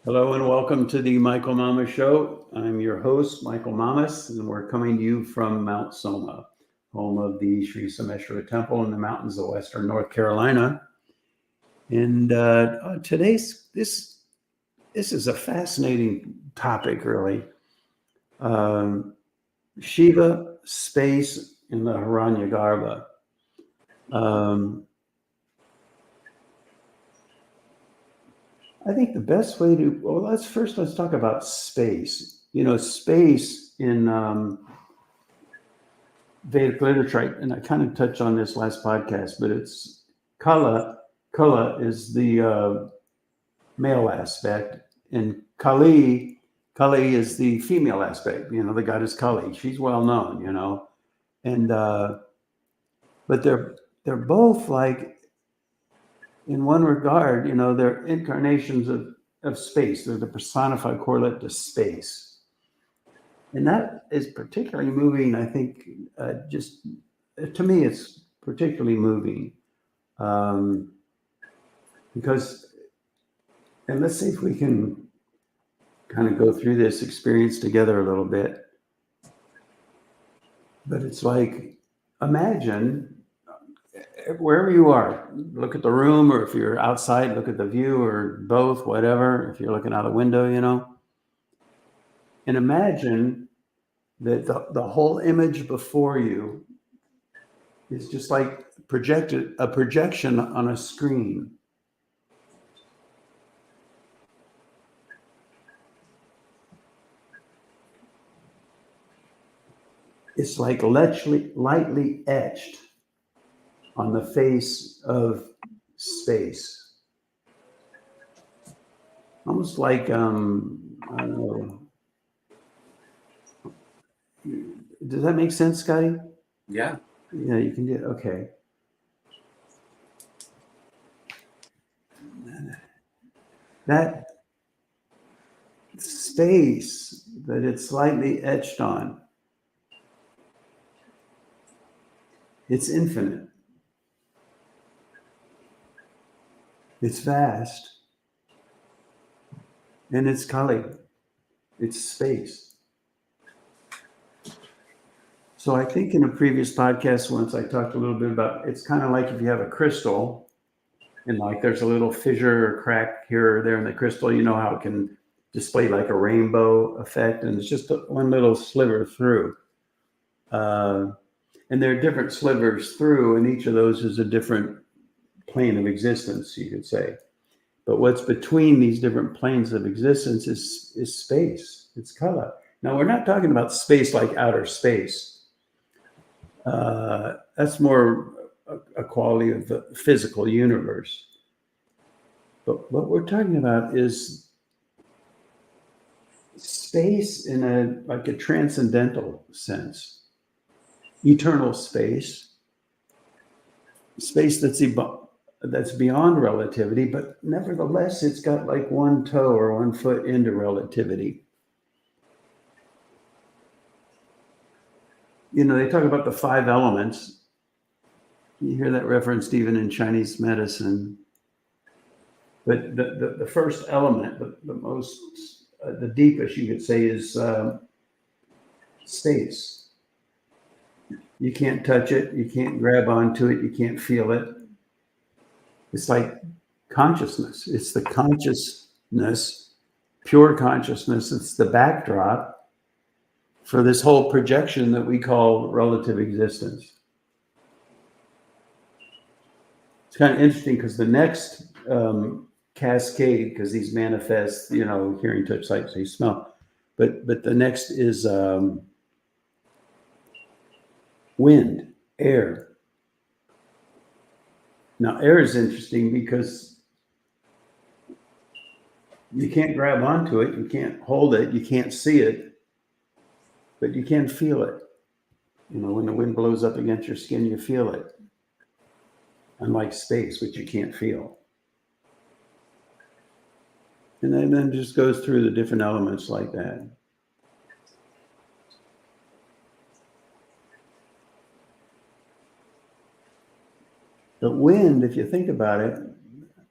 Hello and welcome to the Michael Mamas Show. I'm your host, Michael Mamas, and we're coming to you from Mount Soma, home of the Sri Someshwara Temple in the mountains of western North Carolina. And today's this is a fascinating topic, really. Shiva, space, and the Hiranyagarbha. I think the best way to, let's talk about space. Space in Vedic literature, and I kind of touched on this last podcast, but it's Kala. Kala is the male aspect, and Kali is the female aspect. The goddess Kali. She's well known, and but they're both like, in one regard, they're incarnations of space. They're the personified correlate to space. And that is particularly moving, I think, just to me, it's particularly moving. Because, and let's see if we can kind of go through this experience together a little bit. But it's like, imagine wherever you are, look at the room, or if you're outside, look at the view, or both, whatever. If you're looking out a window, and imagine that the whole image before you is just like a projection on a screen. It's like lightly etched on the face of space. Almost like, I don't know. Does that make sense, Scotty? Yeah. Yeah, you can do it. Okay. That space that it's slightly etched on, it's infinite. It's vast. And it's Kali. It's space. So I think in a previous podcast once I talked a little bit about, it's kind of like if you have a crystal and like there's a little fissure or crack here or there in the crystal, you know how it can display like a rainbow effect, and it's just one little sliver through. And there are different slivers through, and each of those is a different plane of existence, you could say. But what's between these different planes of existence is space. It's Kala. Now, we're not talking about space like outer space. That's more a quality of the physical universe. But what we're talking about is space in a transcendental sense. Eternal space that's beyond relativity, but nevertheless, it's got like one toe or 1 foot into relativity. They talk about the 5 elements. You hear that referenced even in Chinese medicine. But the first element, the most, the deepest, you could say, is space. You can't touch it. You can't grab onto it. You can't feel it. It's like consciousness. It's the consciousness, pure consciousness. It's the backdrop for this whole projection that we call relative existence. It's kind of interesting because the next cascade, because these manifest, hearing, touch, sight, taste, smell, but the next is wind, air. Now, air is interesting because you can't grab onto it, you can't hold it, you can't see it, but you can feel it. When the wind blows up against your skin, you feel it. Unlike space, which you can't feel. And then just goes through the different elements like that. But wind, if you think about it,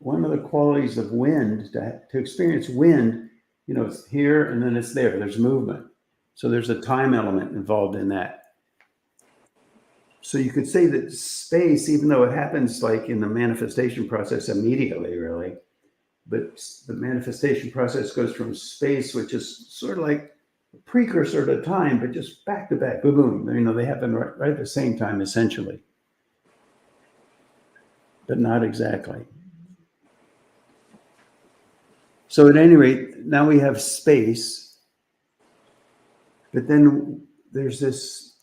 one of the qualities of wind, to experience wind, it's here and then it's there. There's movement. So there's a time element involved in that. So you could say that space, even though it happens like in the manifestation process immediately, really, but the manifestation process goes from space, which is sort of like a precursor to time, but just back to back, boom, boom. They happen right at the same time, essentially, but not exactly. So at any rate, now we have space, but then there's this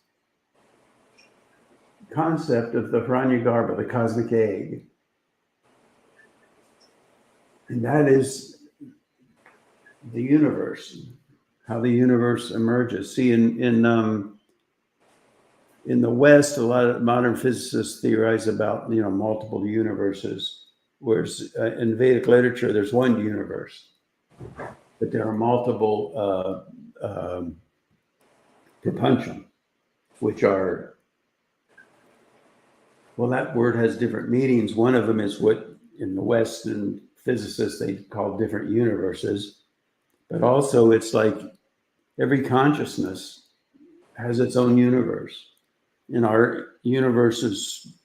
concept of the Hiranyagarbha, the cosmic egg. And that is the universe, how the universe emerges. See, in the West, a lot of modern physicists theorize about multiple universes, whereas in Vedic literature, there's one universe, but there are multiple prapancham, which are, well, that word has different meanings. One of them is what in the West and physicists they call different universes, but also it's like every consciousness has its own universe. And our universes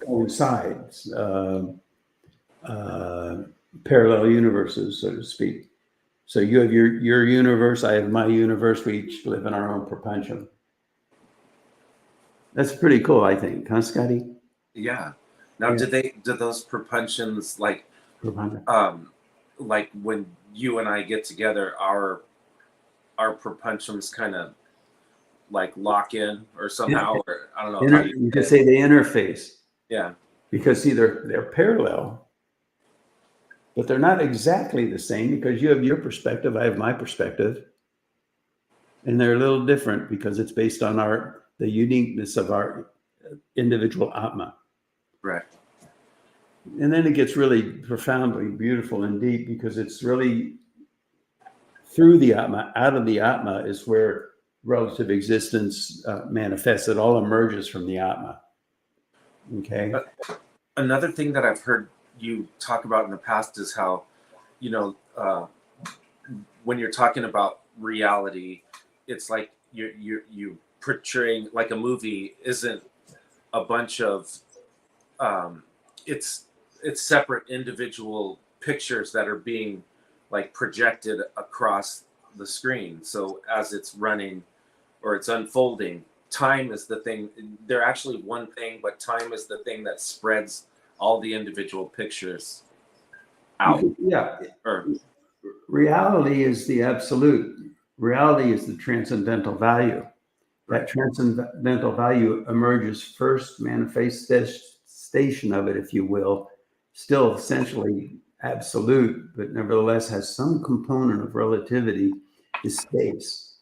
coincide, parallel universes, so to speak. So you have your universe, I have my universe, we each live in our own prapancham. That's pretty cool, I think, huh, Scotty? Yeah. Now, do those prapanchams like when you and I get together, our prapanchams kind of like lock in or somehow, or I don't know. You could say they interface. Yeah. Because they're parallel, but they're not exactly the same because you have your perspective, I have my perspective, and they're a little different because it's based on the uniqueness of our individual Atma. Right. And then it gets really profoundly beautiful and deep because it's really through the Atma, out of the Atma is where relative existence manifests. It all emerges from the Atma. Okay. Another thing that I've heard you talk about in the past is how, when you're talking about reality, it's like you portraying like a movie isn't a bunch of it's separate individual pictures that are being like projected across the screen. So as it's running or it's unfolding, time is the thing. They're actually one thing, but time is the thing that spreads all the individual pictures out. Yeah. Reality is the absolute. Reality is the transcendental value. That transcendental value emerges first, manifestation of it, if you will, still essentially absolute, but nevertheless has some component of relativity, is space.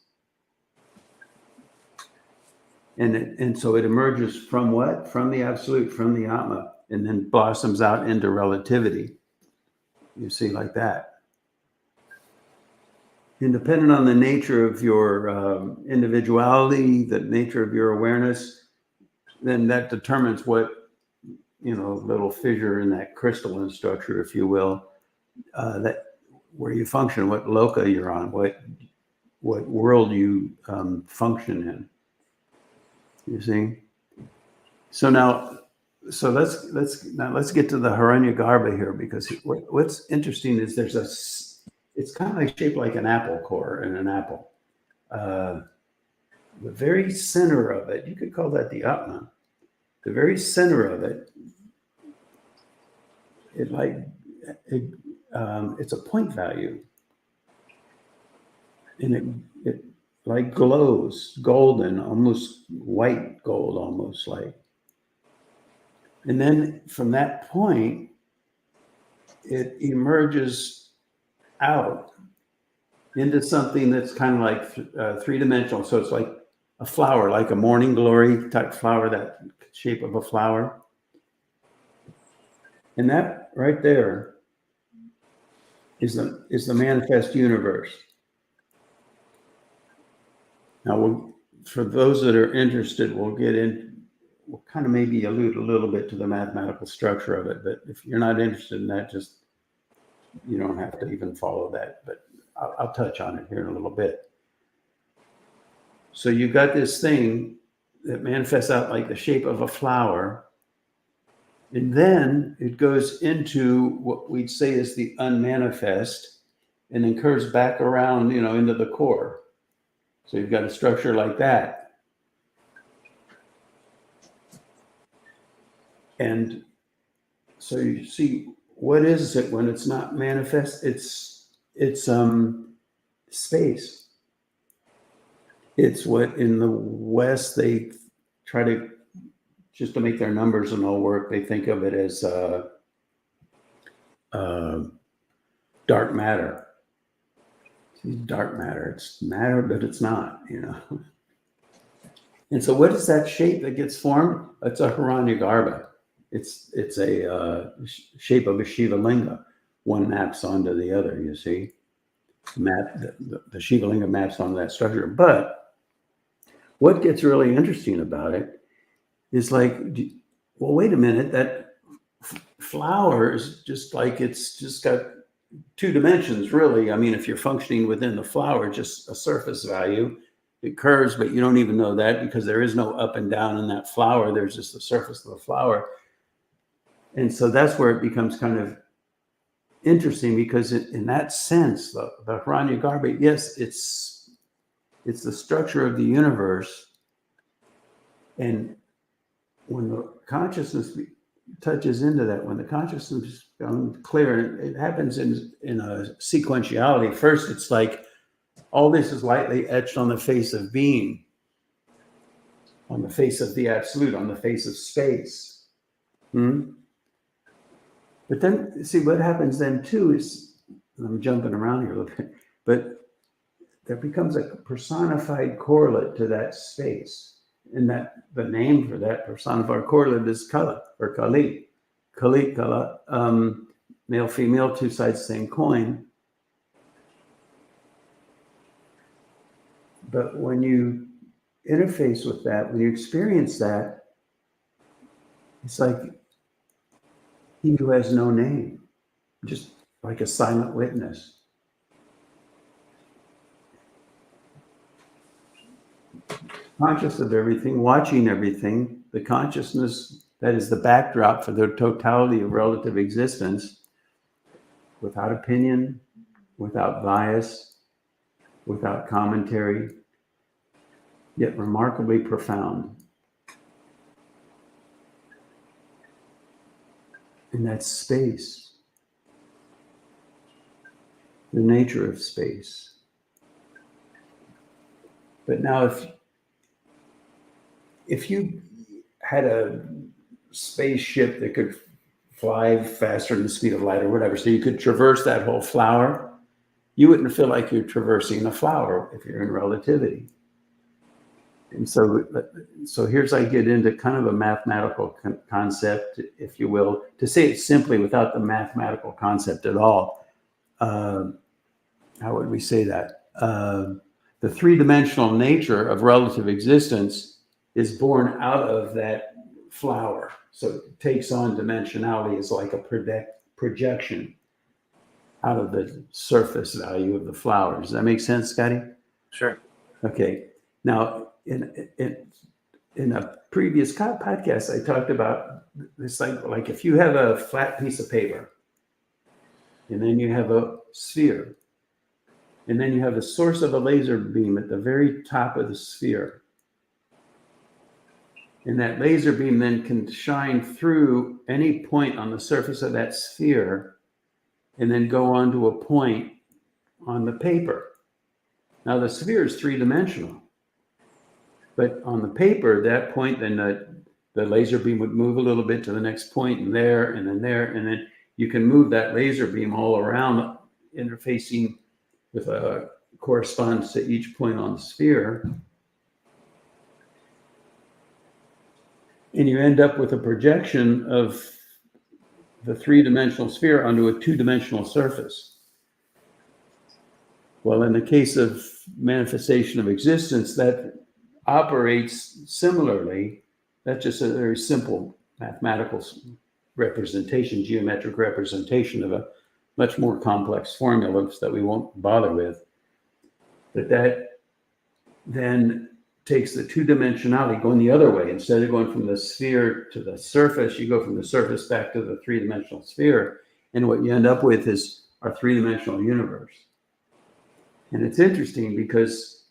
And so it emerges from what? From the absolute, from the Atma, and then blossoms out into relativity. You see, like that. And depending on the nature of your individuality, the nature of your awareness, then that determines what, little fissure in that crystalline structure, if you will, that where you function, what loka you're on, what world you function in. You see? So let's get to the Hiranyagarbha here, because what's interesting is it's kind of like shaped like an apple core in an apple. The very center of it, you could call that the Atma. The very center of it, it's a point value, and it like glows golden, almost white gold, almost like. And then from that point, it emerges out into something that's kind of like three-dimensional. So it's like a flower, like a morning glory type flower, that shape of a flower. And that right there is the manifest universe. Now, for those that are interested, we'll get in. we'll kind of maybe allude a little bit to the mathematical structure of it. But if you're not interested in that, just you don't have to even follow that. But I'll touch on it here in a little bit. So you've got this thing that manifests out like the shape of a flower. And then it goes into what we'd say is the unmanifest and then curves back around, into the core. So you've got a structure like that. And so you see, what is it when it's not manifest? It's space. It's what in the West they try to, just to make their numbers and all work, they think of it as dark matter. It's dark matter. It's matter, but it's not, And so what is that shape that gets formed? It's a Hiranyagarbha. It's a shape of a Shiva linga. One maps onto the other, you see. The Shiva linga maps onto that structure. But what gets really interesting about it is like, well, wait a minute, that flower is just like, it's just got two dimensions, really. I mean, if you're functioning within the flower, just a surface value, it curves, but you don't even know that because there is no up and down in that flower. There's just the surface of the flower. And so that's where it becomes kind of interesting because in that sense, the Hiranyagarbha, yes, it's the structure of the universe. And when the consciousness touches into that, when the consciousness becomes clear, it happens in a sequentiality. First, it's like all this is lightly etched on the face of being, on the face of the absolute, on the face of space. But then, see, what happens then too is, I'm jumping around here a little bit, but there becomes a personified correlate to that space. And that the name for that personified correlate is Kala or Kali. Kala, male, female, two sides, same coin. But when you interface with that, when you experience that, it's like he who has no name, just like a silent witness. Conscious of everything, watching everything, the consciousness that is the backdrop for the totality of relative existence, without opinion, without bias, without commentary, yet remarkably profound. And that's space, the nature of space. But now if you had a spaceship that could fly faster than the speed of light or whatever, so you could traverse that whole flower, you wouldn't feel like you're traversing a flower if you're in relativity. And so here's I get into kind of a mathematical concept, if you will, to say it simply without the mathematical concept at all. How would we say that? The three-dimensional nature of relative existence is born out of that flower. So it takes on dimensionality as like a projection out of the surface value of the flower. Does that make sense, Scotty? Sure. Okay. Now, in a previous podcast, I talked about this, like if you have a flat piece of paper, and then you have a sphere, and then you have the source of a laser beam at the very top of the sphere. And that laser beam then can shine through any point on the surface of that sphere and then go on to a point on the paper. Now the sphere is three-dimensional, but on the paper, that point, then the laser beam would move a little bit to the next point and there, and then there, and then you can move that laser beam all around, interfacing with a corresponds to each point on the sphere. And you end up with a projection of the three-dimensional sphere onto a two-dimensional surface. Well, in the case of manifestation of existence, that operates similarly, that's just a very simple mathematical representation, geometric representation of a much more complex formulas that we won't bother with. But that then takes the two-dimensionality going the other way. Instead of going from the sphere to the surface, you go from the surface back to the three-dimensional sphere. And what you end up with is our three-dimensional universe. And it's interesting because,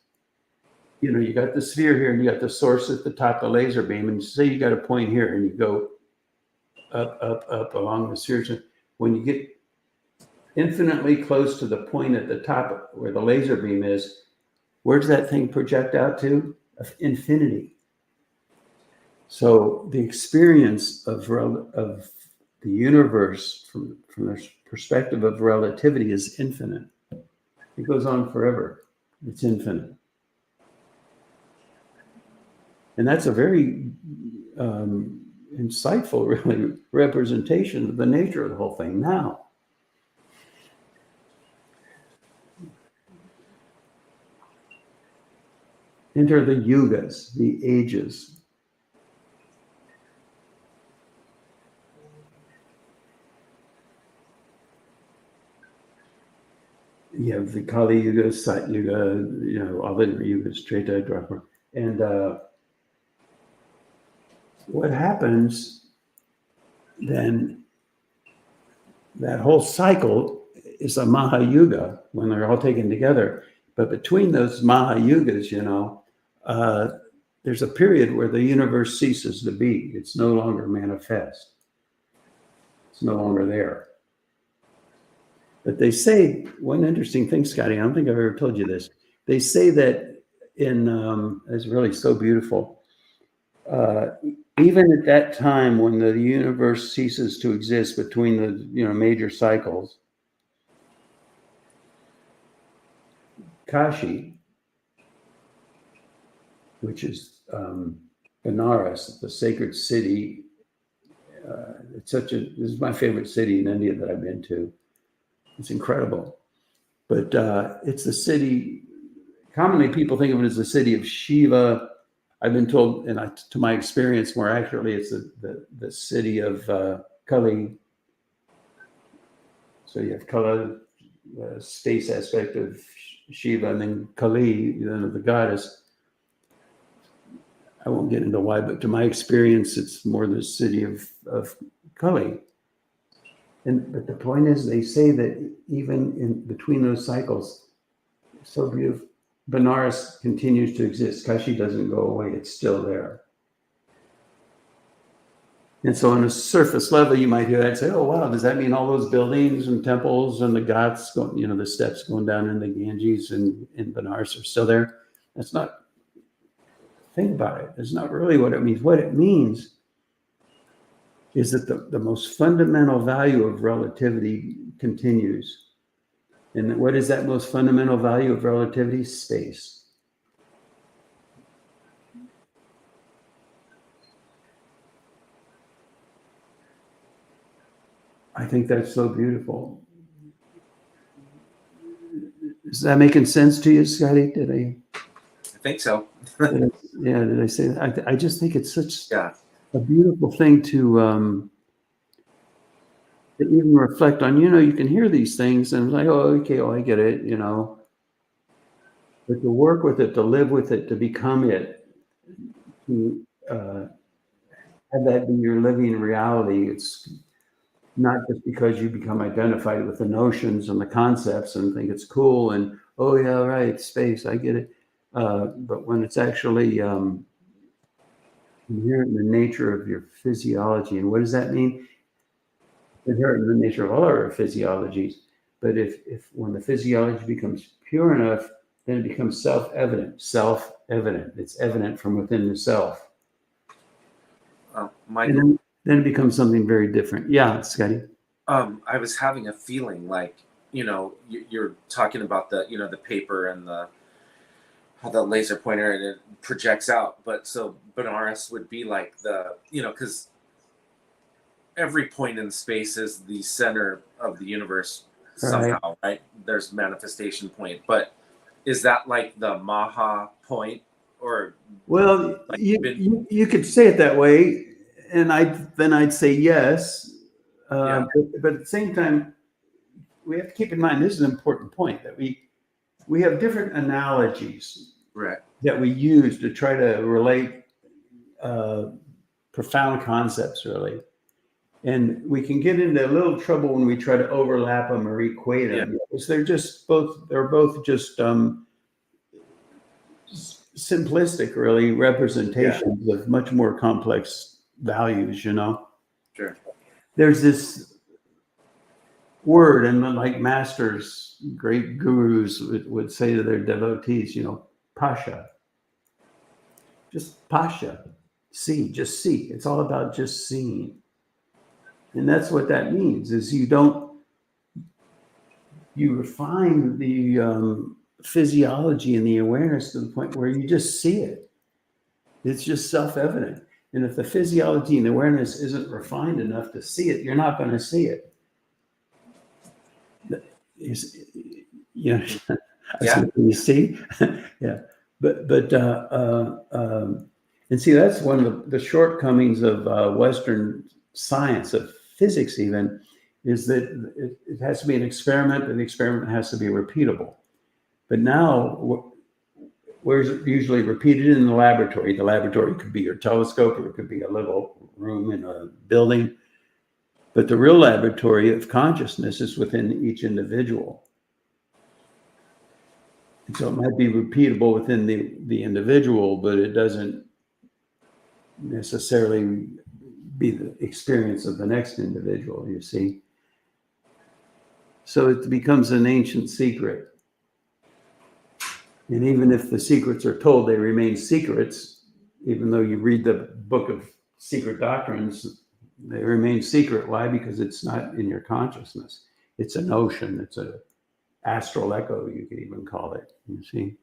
you know, you got the sphere here and you got the source at the top, the laser beam, and say you got a point here and you go up, up, up along the sphere. When you get infinitely close to the point at the top where the laser beam is, where does that thing project out to? Infinity. So the experience of the universe from the perspective of relativity is infinite. It goes on forever. It's infinite. And that's a very insightful, really, representation of the nature of the whole thing now. Enter the yugas, the ages. You have the Kali Yuga, Sat Yuga, you know, all the yugas, Treta, Dwapara. And what happens then, that whole cycle is a Mahayuga when they're all taken together. But between those Mahayugas, you know, there's a period where the universe ceases to be. It's no longer manifest. It's no longer there. But they say, one interesting thing, Scotty, I don't think I've ever told you this. They say that it's really so beautiful. Even at that time when the universe ceases to exist between the, you know, major cycles, Kashi, which is Banaras, the sacred city. This is my favorite city in India that I've been to. It's incredible. But it's the city, commonly people think of it as the city of Shiva. I've been told, and to my experience, more accurately, it's the city of Kali. So you have Kala, the space aspect of Shiva, and then Kali, you know, the goddess. I won't get into why, but to my experience, it's more the city of Kali. But the point is, they say that even in between those cycles, so beautiful, Banaras continues to exist. Kashi doesn't go away; it's still there. And so, on a surface level, you might hear that and say, "Oh, wow! Does that mean all those buildings and temples and the ghats, going, you know, the steps going down in the Ganges and in Banaras are still there?" That's not. Think about it. That's not really what it means. What it means is that the most fundamental value of relativity continues. And what is that most fundamental value of relativity? Space. I think that's so beautiful. Is that making sense to you, Scotty? I think so. Did I say that? I just think it's such a beautiful thing to even reflect on. You know, you can hear these things and it's like, oh, okay, I get it, you know. But to work with it, to live with it, to become it, to have that be your living reality. It's not just because you become identified with the notions and the concepts and think it's cool and, oh, yeah, right, space, I get it. But when it's actually inherent in the nature of your physiology, and what does that mean? Inherent in the nature of all our physiologies. But if when the physiology becomes pure enough, then it becomes self-evident. Self-evident. It's evident from within the self. Michael, then it becomes something very different. Yeah, Scotty. I was having a feeling like, you know, you're talking about the, you know, the paper and how the laser pointer and it projects out. But so Banaras would be like the, you know, because every point in space is the center of the universe somehow, right? There's manifestation point. But is that like the Maha point or Well, like you could say it that way, and I'd say yes. Yeah. But at the same time, we have to keep in mind this is an important point that we have different analogies right. that we use to try to relate profound concepts, really. And we can get into a little trouble when we try to overlap them or equate them, because they're both just simplistic, really, representations of much more complex values, you know. Sure. There's this word, and like masters, great gurus would say to their devotees, you know, Pasha. Just Pasha. See, just see. It's all about just seeing. And that's what that means, is you refine the physiology and the awareness to the point where you just see it. It's just self-evident. And if the physiology and awareness isn't refined enough to see it, you're not going to see it. You know, you see? Yeah. And see, that's one of the shortcomings of Western science, of physics even, is that it has to be an experiment, and the experiment has to be repeatable. But now, where's it usually repeated? In the laboratory. The laboratory could be your telescope, or it could be a little room in a building. But the real laboratory of consciousness is within each individual. And so it might be repeatable within the individual, but it doesn't necessarily be the experience of the next individual, you see. So it becomes an ancient secret. And even if the secrets are told, they remain secrets. Even though you read the book of secret doctrines, they remain secret. Why? Because it's not in your consciousness. It's a notion. It's an astral echo, you could even call it, you see.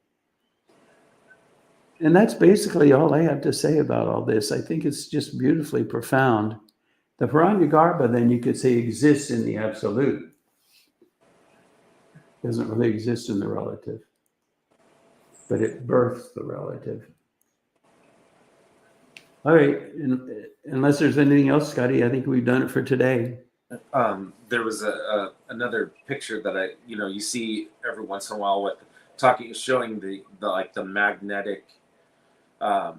And that's basically all I have to say about all this. I think it's just beautifully profound. The Hiranyagarbha, then, you could say, exists in the absolute. It doesn't really exist in the relative, but it births the relative. All right. Unless there's anything else, Scotty, I think we've done it for today. There was another picture that you see every once in a while with showing the magnetic, of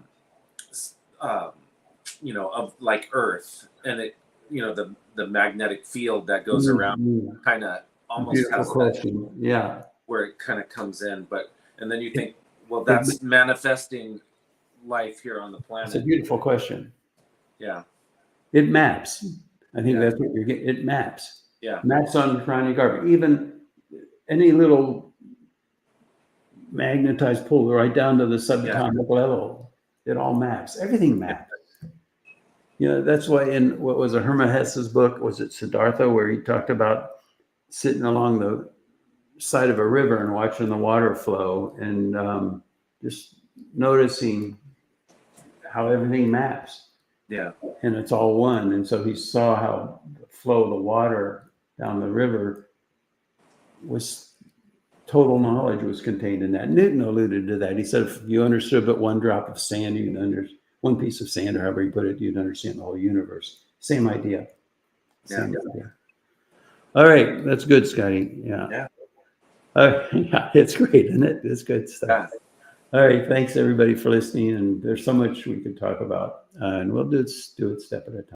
like Earth, and it, the magnetic field that goes around, kind of almost Beautiful has question. that, Yeah. where it kind of comes in, and then you think, well, that's manifesting life here on the planet. It's a beautiful question. Yeah. It maps. I think that's what you're getting. It maps. Yeah. Maps on Hiranyagarbha. Even any little magnetized pull right down to the subatomic level, it all maps. Everything maps. That's why in what was Hermann Hesse's book, was it Siddhartha, where he talked about sitting along the side of a river and watching the water flow and just noticing how everything maps. Yeah. And it's all one. And so he saw how the flow of the water down the river was total knowledge was contained in that. Newton alluded to that. He said, if you understood but one drop of sand, you'd understand one piece of sand, or however you put it, you'd understand the whole universe. Same idea. Same idea. All right. That's good, Scotty. Yeah. Yeah, it's great, isn't it? It's good stuff. Yeah. All right. Thanks, everybody, for listening. And there's so much we could talk about. And we'll do it step at a time.